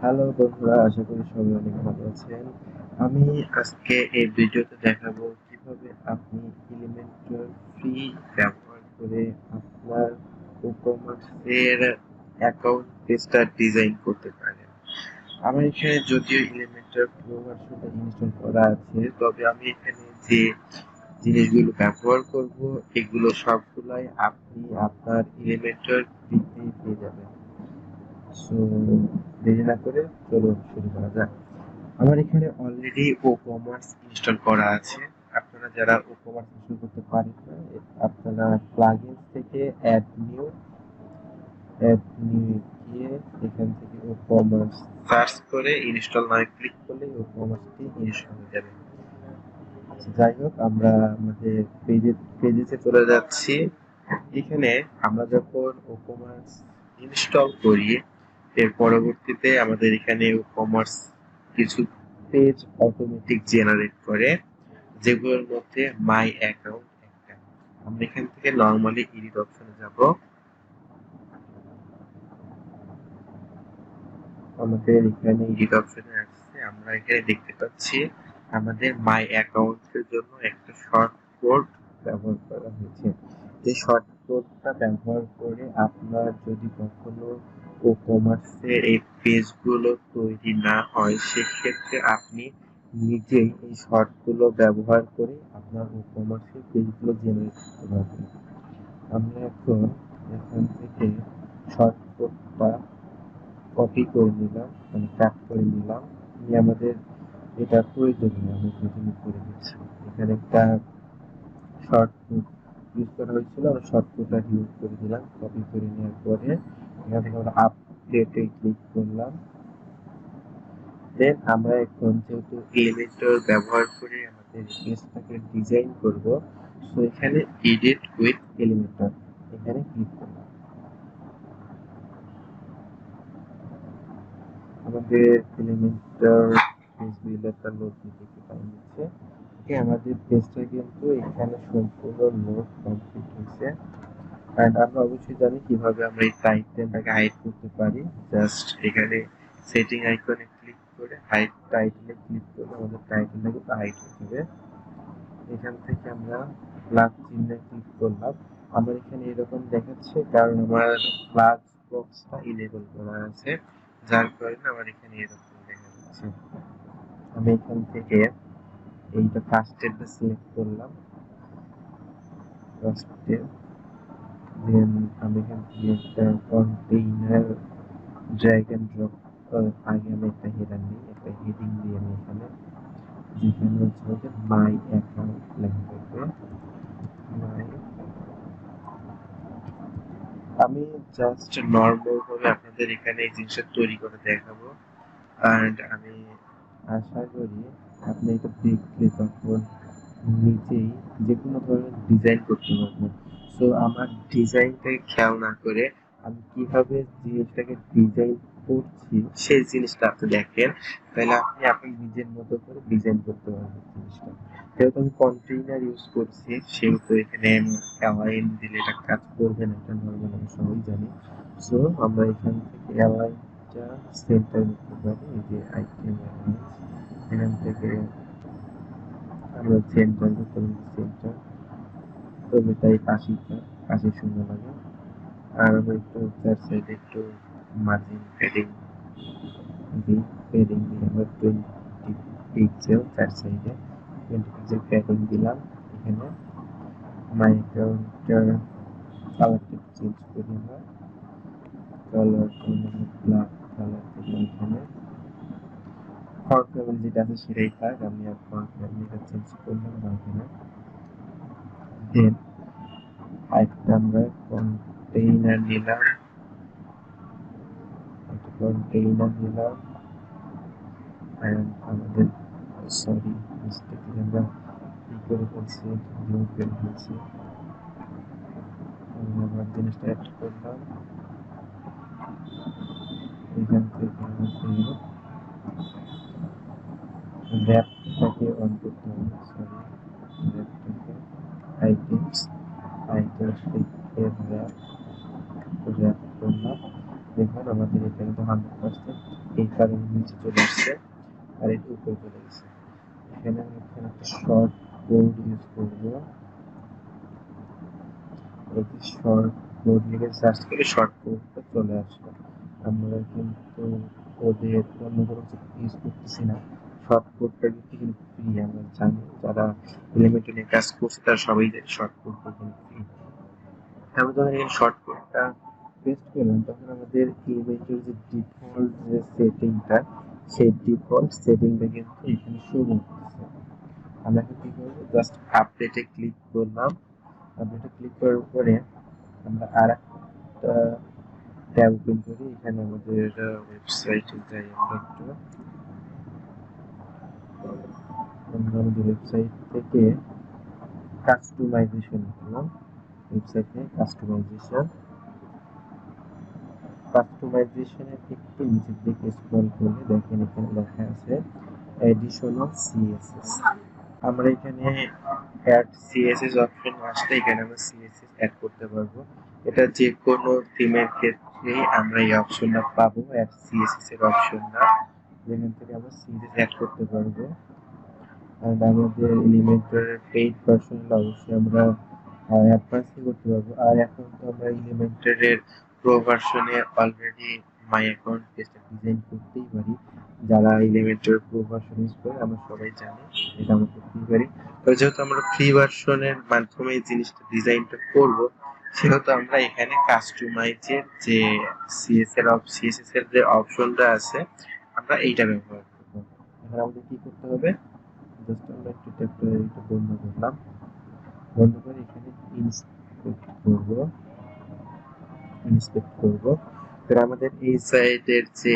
Hello বন্ধুরা, আশা করি সবাই অনেক ভালো আছেন। আমি আজকে এই ভিডিওতে দেখাবো কিভাবে আপনি এলিমেন্টর ফ্রি ব্যবহার করে আপনার WooCommerce-এর অ্যাকাউন্ট পেজটা ডিজাইন করতে পারেন। আমার এখানে যদিও এলিমেন্টর প্রো ভার্সনটা ইনস্টল করা আছে, তবে আমি এখানে যে জিনিসগুলো ব্যবহার করব এগুলো সবগুলাই আপনি আপনার এলিমেন্টর ফ্রিতে পেয়ে যাবেন। সো দেরি না করে চলুন শুরু করা যাক। আমার এখানে অলরেডি WooCommerce ইনস্টল করা আছে। আপনারা যারা WooCommerce ইনস্টল করতে পারেন না, আপনারা প্লাগইনস থেকে অ্যাড নিউ গিয়ে এখান থেকে WooCommerce সার্চ করে ইনস্টল নাও ক্লিক করলে WooCommerce-টি ইনস্টল হয়ে যাবে। যাই হোক, আমরা আমাদের পেজে চলে যাচ্ছি। এখানে আমরা যখন WooCommerce ইনস্টল করি, এর পরবর্তীতে আমাদের এখানে WooCommerce কিছু পেজ অটোমেটিক জেনারেট করে, যেগুলোর মধ্যে মাই অ্যাকাউন্ট একটা। আমরা এখান থেকে নরমালি এডিট অপশনে যাব। আমাদের এখানে এডিট অপশনে আসছে, আমরা এখানে দেখতে পাচ্ছি আমাদের মাই অ্যাকাউন্টের জন্য একটা শর্ট কোড ব্যবহার করা হয়েছে। এই শর্ট কোডটা ব্যবহার করে আপনার যদি কখনো WooCommerce-এর এই পেজগুলো তৈরি না হয়, সেক্ষেত্রে আপনি নিজেই এই শর্টগুলো ব্যবহার করে আপনার WooCommerce-এর পেজগুলো জেনারেট করতে পারবেন। আমরা এখন এখান থেকে শর্ট কোডটা কপি করে নিলাম, মানে কাট করে নিলাম, নিয়ে আমাদের এটা প্রয়োজনীয় আমি প্রথমে করে দিচ্ছি। এখানে একটা শর্ট কোড ইউজ করা হয়েছিল, আমরা শর্ট কোডটা ইউজ করে দিলাম। কপি করে নেওয়ার পরে এখান থেকে আমরা আপডেটে ক্লিক করলাম। দেন আমরা এখন যেহেতু এলিমেন্টর ব্যবহার করে আমাদের পেজটাকে ডিজাইন করব, সো এখানে এডিট উইথ এলিমেন্টর এখানে ক্লিক করলাম। আমাদের এলিমেন্টর পেজ বিল্ডারটা লোড নিতে একটু টাইম নিচ্ছে। ওকে, আমাদের পেজটা কিন্তু এখানে সম্পূর্ণ লোড কমপ্লিট হয়েছে। এন্ড আমরা অবশ্যই জানি কিভাবে আমরা এই টাইটেলটাকে হাইড করতে পারি। জাস্ট এখানে সেটিং আইকনে ক্লিক করে হাইড টাইটেলে ক্লিক করলে আমাদের টাইটেলটা কিন্তু হাইড হয়ে যাবে। এখান থেকে আমরা প্লাস চিহ্নে ক্লিক করলাম। আমার এখানে এরকম দেখাচ্ছে কারণ আমার প্লাস বক্সটা ইনেবল করা আছে, যার কারণে আমার এখানে এরকম দেখা যাচ্ছে। আমি এখান থেকে এইটা ফার্স্ট স্টেপটা সিলেক্ট করলাম, ফার্স্ট স্টেপ। দেন আমি এখান থেকে একটা কন্টেইনার ড্র্যাগ এন্ড ড্রপ, আগে আমি একটা হেডার নিই, একটা হেডিং দিয়ে আমি এখানে, যেখানে হচ্ছে মাই অ্যাকাউন্ট লেখা থাকবে। মাই, আমি জাস্ট নর্মাল ভাবে আপনাদের এখানে এই জিনিসটা তৈরি করে দেখাবো। অ্যান্ড আমি আশা করি আপনি এটা দেখলে তখন নিজেই যে কোনো ধরনের ডিজাইন করতে পারবেন। সো আমার ডিজাইনটাকে খেয়াল না করে আমি কিভাবে জিনিসটাকে ডিজাইন করছি সেই জিনিসটা আপনি দেখেন, তাহলে আপনি আপনার নিজের মতো করে ডিজাইন করতে পারবেন জিনিসটা। যেহেতু আমি কন্টেইনার ইউজ করছি, সেহেতু এখানে অ্যালাইন দিলে এটা কাজ করবে না, এটা নর্মাল আমি সবাই জানি। সো আমরা এখান থেকে অ্যালাইনটা সেন্টার করতে পারি, এই যে আইটেম অ্যালাইন, এখান থেকে আমরা সেন্টার করতে পারি, সেন্টার। তবে তাই পাশে সুন্দর লাগে। আর আমরা একটু চার সাইডে একটু মার্জিন প্যাডিং দিই আমরা 20 পিক্সেল চার সাইডে, 20 পিক্সেল প্যাডিং দিলাম। এখানে মাই অ্যাকাউন্টের কালারটা চেঞ্জ করি আমরা, কালার ব্ল্যাক কালার থেকে এখানে ফন্ট ফ্যামিলি যেটা আছে সেটাই থাক, আমি আর ফন্ট ফ্যামিলিটা চেঞ্জ করলাম না এখানে। দেন আরেকটা আমরা কন্টেইনার নিলাম, একটা কন্টেইনার নিলাম। অ্যান্ড আমাদের, সরি, মিস্টেকলি আমরা ই করে ফেলছি, রিমুভ করে ফেলছি। আমি আবার জিনিসটা অ্যাড করলাম। এখান থেকে আমাদের র্যাপটাকে অন করতে হবে, সরি, র্যাপটাকে আইটেমস থেকে র্যাপ করলাম। দেখুন আমাদের এটা কিন্তু 100% এই কারণে নিচে চলে আসছে আর এটা উপরে চলে গেছে। এখানে আমি এখানে একটা শর্ট কোড ইউজ করবো। এই যে শর্ট কোড লিখে সার্চ করে শর্ট কোডটা চলে আসলো। আমরা কিন্তু ওদের অন্য কোনো ইউজ করতেছি না। শর্ট কোডটা কিন্তু ফ্রি, আমরা জানি যারা এলিমেন্টর নিয়ে কাজ করছে তারা সবাই জানে শর্ট কোডটা কিন্তু ফ্রি। আমরা যখন এই শর্ট কোডটা পেস্ট করলাম তখন আমাদের এলিমেন্টর যে ডিফল্ট যে সেটিংটা, সেই ডিফল্ট সেটিংটা কিন্তু এখানে শো করতেছে। আমরা এখন কি করবো, জাস্ট আপডেটে ক্লিক করলাম। আপডেটে ক্লিক করার পরে আমরা আর একটা ট্যাব ওপেন করি। এখানে আমাদের ওয়েবসাইটে যাই, আমরা আমাদের ওয়েবসাইট থেকে কাস্টমাইজেশন করলাম। ওয়েবসাইটে কাস্টমাইজেশনের একটু নিচের দিকে স্ক্রল করলে দেখেন এখানে লেখা আছে এডিশনাল সিএসএস। আমরা এখানে অ্যাড সিএসএস অপশন আসলে এখানে আমরা সিএসএস অ্যাড করতে পারবো। এটা যে কোনো থিমের ক্ষেত্রে আমরা এই অপশনটা পাবো, অ্যাড সিএসএস এর অপশনটা, যেখান থেকে আমরা সিএসএস অ্যাড করতে পারবো। আর আমাদের এলিমেন্টরের পেইড ভার্সন অবশ্যই আমরা অ্যাডভান্সই করতে পারবো। আর এখন তো আমরা এলিমেন্টরের প্রো ভার্সনে অলরেডি মাই অ্যাকাউন্ট পেজটা ডিজাইন করতেই পারি। যারা এলিমেন্টর প্রো ভার্সন ইউজ করে আমরা সবাই জানি এটা আমরা করতেই পারি। তো যেহেতু আমরা ফ্রি ভার্সনের মাধ্যমে এই জিনিসটা ডিজাইনটা করব, সেহেতু আমরা এখানে কাস্টমাইজের যে সিএসএস এর যে অপশনটা আছে আমরা এইটা ব্যবহার করবো। এখন আমাদের কি করতে হবে, জাস্ট আমরা একটু ট্যাপ করে এটা বন্ধ করলাম। বন্ধ করে এখানে ইন্সপেক্ট করব। তো আমাদের এই সাইডের যে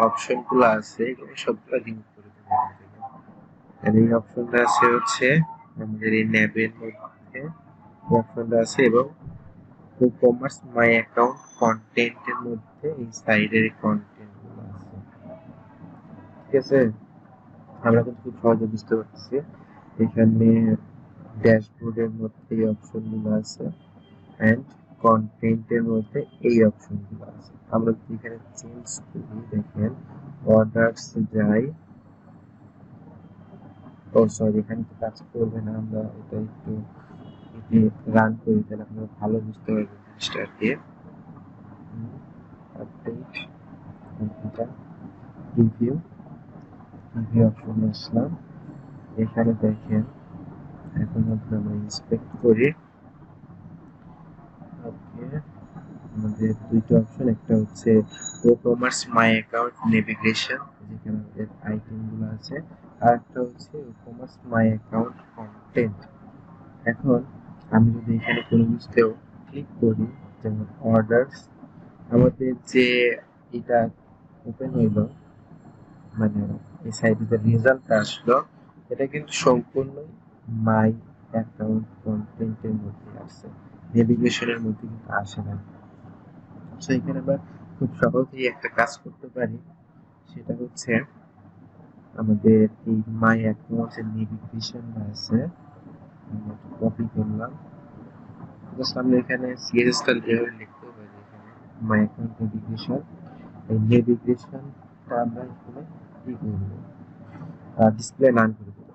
অপশনগুলো আছে এগুলো সবগুলো রিমুভ করে দেবো এখান থেকে। আর এই অপশনটা আছে হচ্ছে আমাদের এই ন্যাবের মধ্যে এই অপশনটা আছে, এবং WooCommerce মাই অ্যাকাউন্ট কন্টেন্টের মধ্যে এই সাইডের কন্টেন্ট গুলো আছে। ঠিক আছে, আমরা কিন্তু খুব সহজে বুঝতে পারতেছি। এখানে ড্যাশবোর্ডের মধ্যে এই অপশনগুলো আছে এন্ড কন্টেন্টের মধ্যে এই অপশনগুলো আছে। আমরা যদি এখানে চেঞ্জ করি, দেখেন অর্ডারস যাই, ও সরি এখানে তো কাজ করবে না, আমরা এটা একটু রান করি তাহলে আপনারা ভালো বুঝতে পারবেন জিনিসটা আর কি। আপডেট কম্পিউটার রিভিউ অপশনে আসলাম। এখানে দেখেন এখন আমরা ইন্সপেক্ট করি। ওকে, আমাদের দুইটা অপশন, একটা হচ্ছে WooCommerce মাই অ্যাকাউন্ট নেভিগেশন যেখানে আমাদের আইটেম গুলো আছে, আর একটা হচ্ছে WooCommerce মাই অ্যাকাউন্ট কন্টেন্ট। এখন আমি যদি এখানে কোনো কিছুতেও ক্লিক করি, যেমন অর্ডারস, আমাদের যে এটা ওপেন হইলো, মানে এই সাইডে যে রেজাল্টটা আসলো, এটা কিন্তু সম্পূর্ণই মাই অ্যাকাউন্ট কন্টেন্টের মধ্যে আছে, নেভিগেশনের মধ্যে কিন্তু আসে না। সো এখানে আমরা খুব সহজেই একটা কাজ করতে পারি, সেটা হচ্ছে আমাদের এই মাই অ্যাকাউন্ট এর নেভিগেশন আছে, আমরা কপি করলাম। জাস্ট আমরা এখানে সিএসএস টা এভাবে লিখতে পারি, এখানে মাই অ্যাকাউন্ট নেভিগেশন। এই নেভিগেশনটা আমরা এখানে কি করব, ডিসপ্লে নাম করে দেব,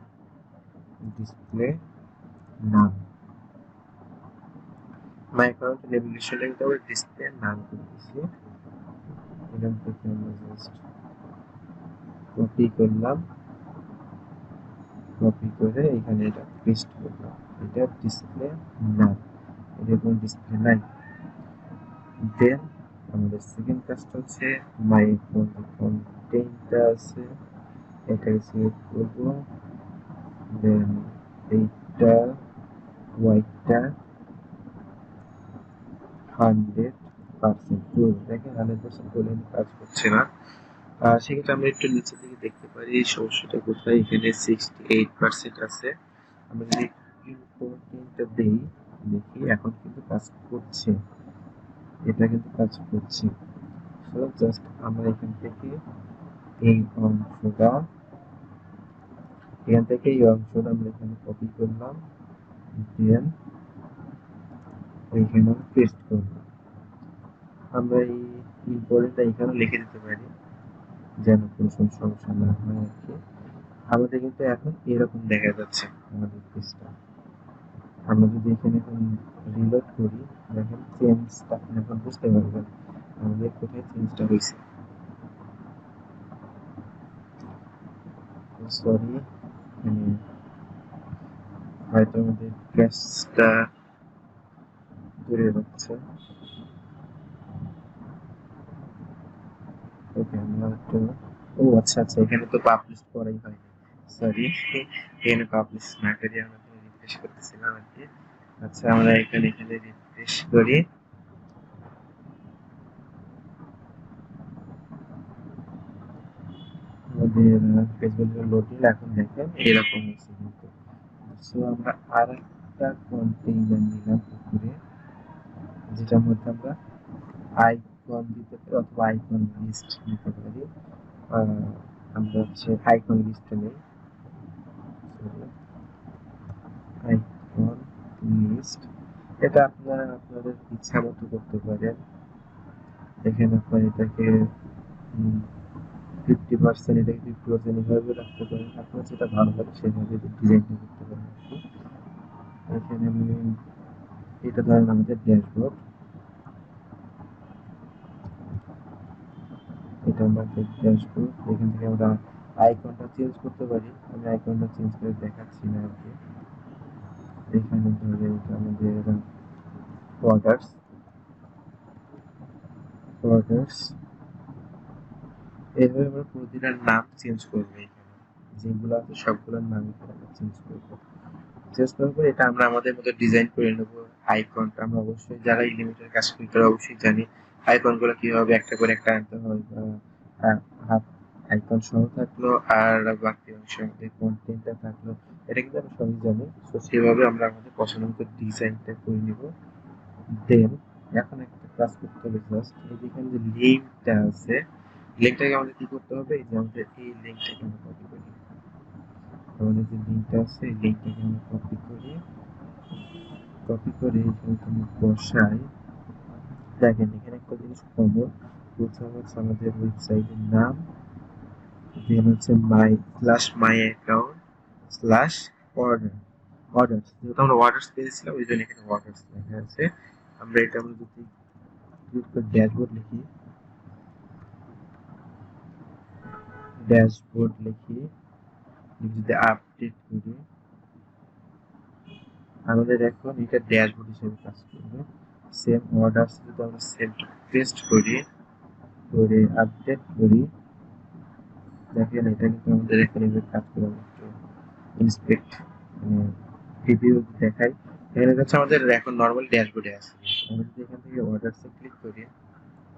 ডিসপ্লে নাম। মাই অ্যাকাউন্ট নেভিগেশনটা কিন্তু আমরা ডিসপ্লে নাম করে দিয়েছি। এখান থেকে আমরা জাস্ট কপি করলাম, কপি করে এখানে এটা পেস্ট করলাম। এটা ডিসপ্লে নাম, এটা কোনো ডিসপ্লে নাই। দেন আমাদের সেকেন্ড কাজটা হচ্ছে মাই অ্যাকাউন্ট কন্টেন্টটা আছে, এটাকে সিলেক্ট করব। দেন এইটা হোয়াইটটা 100% ফুল, দেখেন 100% ফুল কাজ করছে না। সেক্ষেত্রে আমরা একটু নিচের দিকে দেখতে পারি সমস্যাটা কোথায়। এখানে 68% আছে। আমরা যদি ইম্পোর্টিংটা দেই, দেখি এখন কিন্তু কাজ করছে, এটা কিন্তু কাজ করছে। সো জাস্ট আমরা এখান থেকে এই অংশটা আমরা এখানে কপি করলাম, দেন এইখানে পেস্ট করলাম। আমরা এই ইম্পোর্টটা এখানে লিখে দিতে পারি, যেন কোনো সমস্যা না হয় আর কি। আমাদের কিন্তু এখন এরকম দেখা যাচ্ছে আমাদের পেজটা। আমরা যদি এখানে এখন রিলোড করি, দেখেন চেঞ্জটা আপনি এখন বুঝতে পারবেন আমাদের কোথায় চেঞ্জটা হয়েছে। সরি, হয়তো আমাদের ক্যাশটা দূরে যাচ্ছে। ওকে, আমরা একটু, ও আচ্ছা আচ্ছা, এখানে তো পাবলিশ করাই হয়নি, সরি। এখানে পাবলিশ না করে আমরা রিফ্রেশ করতেছিলাম আর কি। আচ্ছা, আমরা এখানে রিফ্রেশ করি। আমাদের ফেসবুকের লোডিং এখন দেখেন এরকম হচ্ছে কিন্তু। সো আমরা আরেকটা কন্টেইনার নিলাম উপরে, যেটার মধ্যে আমরা আইকন দিতে পারি অথবা আইকন লিস্ট নিতে পারি। আমরা হচ্ছে আইকন লিস্টে নেই, আইকন লিস্ট। এটা আপনারা আপনাদের ইচ্ছা মতো করতে পারেন। এখানে আপনার এটাকে 50%, এটাকে 50% এভাবে রাখতে পারেন। আপনার যেটা ভালো লাগে সেভাবে ডিজাইনটা করতে পারেন আর কি। এখানে আমি, এটা ধরেন আমাদের ড্যাশবোর্ড, এটা আমাদের ড্যাশবোর্ড। এখান থেকে আমরা আইকনটা চেঞ্জ করতে পারি। আমি আইকনটা চেঞ্জ করে দেখাচ্ছি না আর কি। এখানে ধরে এটা আমাদের বর্ডার্স, বর্ডার্স। এইভাবে আমরা প্রতিটার নাম চেঞ্জ করবো। এখানে যেগুলো আছে সবগুলোর নাম এখানে আমরা চেঞ্জ করবো। চেঞ্জ করার পর এটা আমরা আমাদের মতো ডিজাইন করে নেব। আইকনটা আমরা অবশ্যই, যারা এলিমেন্টের কাজ করি তারা অবশ্যই জানি আইকনগুলো কিভাবে একটা করে একটা আনতে হয়, বা হাফ আইকন সহ থাকলো আর বাকি অংশ আমাদের কন্টেন্টটা থাকলো, এটা কিন্তু আমরা সবই জানি। তো সেভাবে আমরা আমাদের পছন্দ মতো ডিজাইনটা করে নিব। দেন এখন একটা কাজ করতে হবে, জাস্ট এই যেখানে যে লিঙ্কটা আছে, লিঙ্কটাকে আমাদের কি করতে হবে, এই যে আমাদের এই লিঙ্কটাকে আমরা কপি করি। আমাদের যে লিঙ্কটা আছে এই লিঙ্কটাকে আমরা কপি করি, কপি করে এখানে তুমি বসাই। দেখেন এখানে একটা জিনিস পাবো, প্রথম হচ্ছে আমাদের ওয়েবসাইটের নাম, দেন হচ্ছে my account slash order, orders. যেহেতু আমরা অর্ডার্স পেয়েছিলাম ওই জন্য এখানে অর্ডার্স লেখা আছে। আমরা এটা আমরা যদি ক্লিক করে ড্যাশবোর্ড লিখি, ড্যাশবোর্ড লিখি, যদি আপডেট করি, আমাদের এখন এটা ড্যাশবোর্ড হিসেবে কাজ করবে। সেম অর্ডার্স যদি আমরা সেম পেস্ট করি, করে আপডেট করি, দেখেন এটা কিন্তু আমাদের এখানে কাজ করে। একটু ইন্সপেক্ট, মানে রিভিউ দেখাই। এখানে হচ্ছে আমাদের এখন নরমাল ড্যাশবোর্ডে আছে। আমরা যদি এখান থেকে অর্ডারসে ক্লিক করি,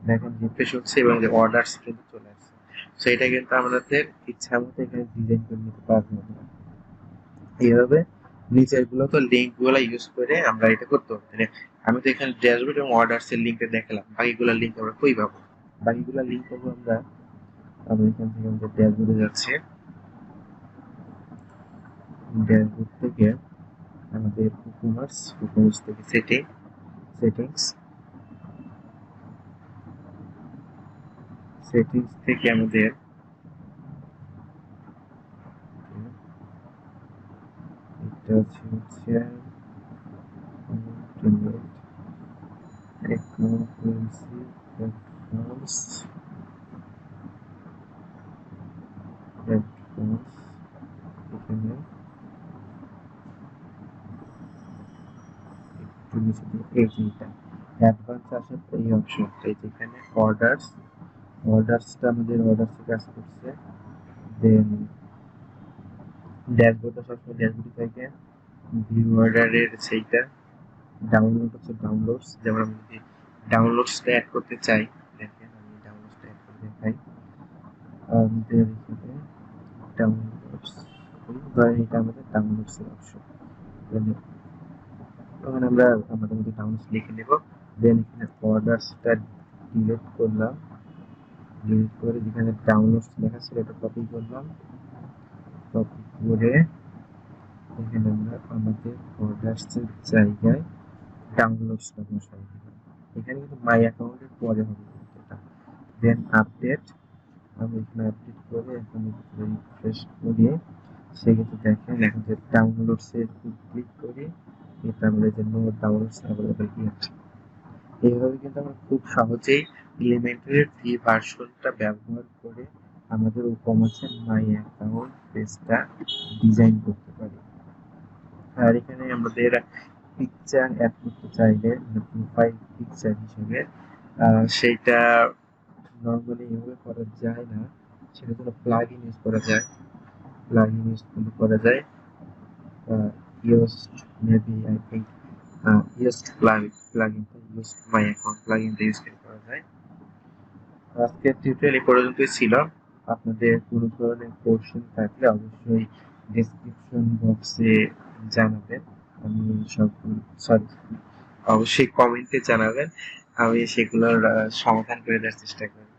দেখেন রিফ্রেশ হচ্ছে এবং অর্ডারস কিন্তু চলে আসছে। সো এটা কিন্তু আমাদের ইচ্ছা মতো এখানে ডিজাইন করে নিতে পারবো আমরা। এইভাবে নিচের গুলো তো লিঙ্ক গুলো ইউজ করে আমরা এটা করতে পারবো। মানে আমি তো এখানে ড্যাশবোর্ড এবং অর্ডারস এর লিঙ্কটা দেখালাম, বাকিগুলো লিঙ্ক আমরা কই পাবো? বাকিগুলো লিঙ্ক পাবো আমরা, আমরা এখান থেকে আমাদের ড্যাশবোর্ডে যাচ্ছে, ড্যাশবোর্ড থেকে আমাদের WooCommerce, WooCommerce থেকে সেটিংস, সেটিংস থেকে আমাদের এটা হচ্ছে ইন্টারনেট অ্যাকাউন্টেন্সি প্ল্যাটফর্মস, প্ল্যাটফর্মস। এখানে একটু নিচে দিয়ে এই যেটা অ্যাডভান্স আসে এই অপশনটা, যেখানে অর্ডার্স, অর্ডার্সটা আমাদের অর্ডার্সে কাজ করছে। দেন ড্যাশবোর্ডটা সবসময় ড্যাশবোর্ড থেকে ভিউ অর্ডারের সেইটা, ডাউনলোড হচ্ছে ডাউনলোডস। যেমন আমি যদি ডাউনলোডসটা অ্যাড করতে চাই, দেখেন আমি ডাউনলোডসটা অ্যাড করে দেখাই। আমাদের এখানে ডাউনলোডস, ধরেন এটা আমাদের ডাউনলোডসের অপশন। তখন আমরা আমাদের মধ্যে ডাউনলোডস লিখে নেব। দেন এখানে অর্ডার্সটা ডিলিট করলাম, ডিলিট করে যেখানে ডাউনলোডস লেখা ছিল এটা কপি করলাম, কপি করে এখানে আমরা আমাদের অর্ডার্সের জায়গায় ডাউনলোডসটা বসাই দিলাম। এখানে কিন্তু মাই অ্যাকাউন্টের পরে হবে এটা। দেন আপডেট, আমি এখানে আপডেট করে এখন রিফ্রেশ করি, সেক্ষেত্রে দেখেন এখন যে ডাউনলোডস এর ক্লিক করি, এটা আমাদের যে নো ডাউনলোডস অ্যাভেলেবল আছে। এইভাবে কিন্তু আমরা খুব সহজেই এলিমেন্টরের ফ্রি ভার্সনটা ব্যবহার করে আমাদের WooCommerce মাই অ্যাকাউন্ট পেজটা ডিজাইন করতে পারি। আর এখানে আমাদের পিকচার অ্যাড করতে চাইলে প্রোফাইল পিকচার হিসেবে সেইটা নর্মালি এভাবে করা যায় না, সেটার জন্য প্লাগইন ইউজ করা যায়। প্লাগইন ইউজ করা যায় used maybe I think used plugin used my account plugin টা ইউজ করা যায়। আজকের টিউটোরিয়াল এই পর্যন্তই ছিল। আপনাদের কোনো ধরনের কোশ্চেন থাকলে অবশ্যই ডেসক্রিপশন বক্সে জানাবেন, আমি সরি অবশ্যই কমেন্টে জানাবেন, আমি সেগুলোর সমাধান করে দেওয়ার চেষ্টা করব।